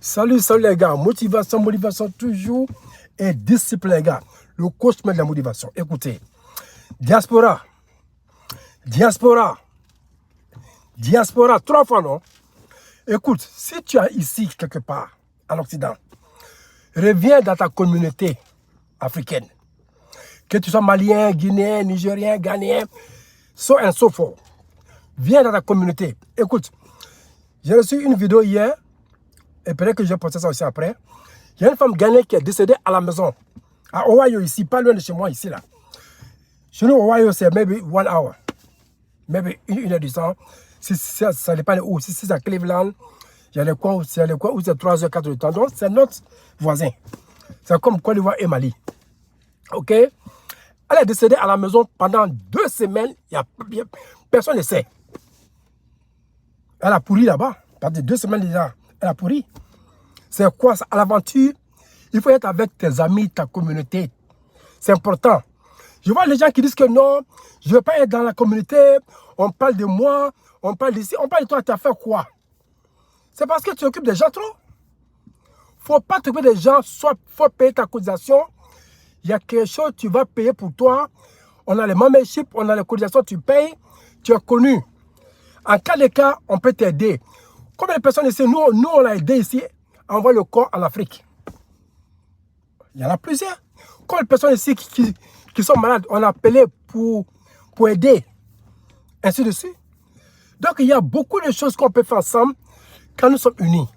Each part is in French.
Salut les gars. Motivation toujours et discipline les gars. Le coach met de la motivation. Écoutez, diaspora, 3 fois non. Écoute, si tu es ici quelque part en Occident, reviens dans ta communauté africaine. Que tu sois malien, guinéen, nigérien, ghanéen, so and so forth. Viens dans ta communauté. Écoute, j'ai reçu une vidéo hier, et peut-être que je vais poster ça aussi après. Il y a une femme ghanéenne qui est décédée à la maison, à Ohio ici, pas loin de chez moi ici là. Chez nous, Ohio, c'est maybe 1 hour, maybe une heure du temps. Si ça dépend de où. Si c'est à Cleveland, il y a les coins où c'est 3 heures, 4 heures du temps. Donc, c'est notre voisin. C'est comme Côte d'Ivoire et Mali. OK? Elle est décédée à la maison pendant 2 semaines. Personne ne sait. Elle a pourri là-bas. Pendant 2 semaines déjà, elle a pourri. C'est quoi ça? À l'aventure, il faut être avec tes amis, ta communauté. C'est important. Je vois les gens qui disent que non, je ne veux pas être dans la communauté. On parle de moi, on parle d'ici. On parle de toi, tu as fait quoi? C'est parce que tu occupes des gens trop. Il ne faut pas t'occuper des gens, soit il faut payer ta cotisation. Il y a quelque chose que tu vas payer pour toi. On a les memberships, on a les cotisations, tu payes, tu es connu. En cas de cas, on peut t'aider. Combien de personnes ici, nous on a aidé ici à envoyer le corps en Afrique? Il y en a plusieurs. Combien de personnes ici qui sont malades, on a appelé pour aider, ainsi de suite. Donc, il y a beaucoup de choses qu'on peut faire ensemble quand nous sommes unis.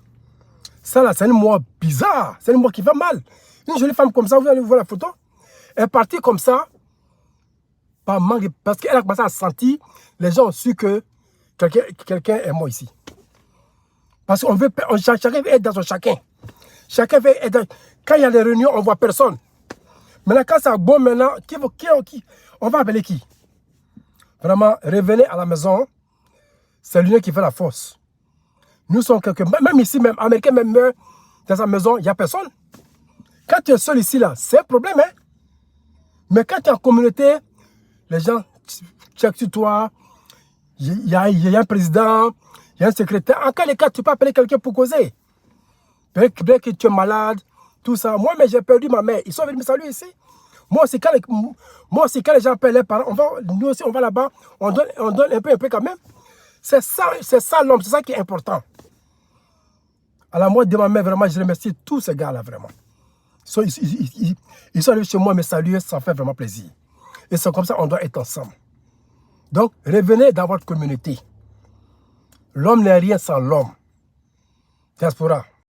Ça, là, c'est un mot bizarre. C'est un mot qui va mal. Une jolie femme comme ça, vous allez voir la photo. Elle est partie comme ça, par manque, parce qu'elle a commencé à sentir, les gens ont su que quelqu'un est mort ici. Parce qu'on veut, chacun veut être dans son chacun. Chacun veut être dans, quand il y a des réunions, on ne voit personne. Maintenant, quand c'est bon, maintenant, on va appeler qui? Vraiment, revenez à la maison. C'est l'union qui fait la force. Nous sommes quelqu'un, même ici, même Américain, même meurt dans sa maison, il n'y a personne. Quand tu es seul ici, là, c'est un problème, hein? Mais quand tu es en communauté, les gens checkent sur toi. Il y a un président, il y a un secrétaire. En cas de cas, tu peux appeler quelqu'un pour causer. Peut-être que tu es malade, tout ça. Moi, mais j'ai perdu ma mère. Ils sont venus me saluer ici. Moi aussi, quand les gens appellent les parents, nous aussi, on va là-bas, on donne un peu quand même. C'est ça l'homme, c'est ça qui est important. À la mort de ma mère, vraiment, je remercie tous ces gars-là, vraiment. Ils sont arrivés chez moi me saluer, ça fait vraiment plaisir. Et c'est comme ça qu'on doit être ensemble. Donc, revenez dans votre communauté. L'homme n'est rien sans l'homme. Diaspora.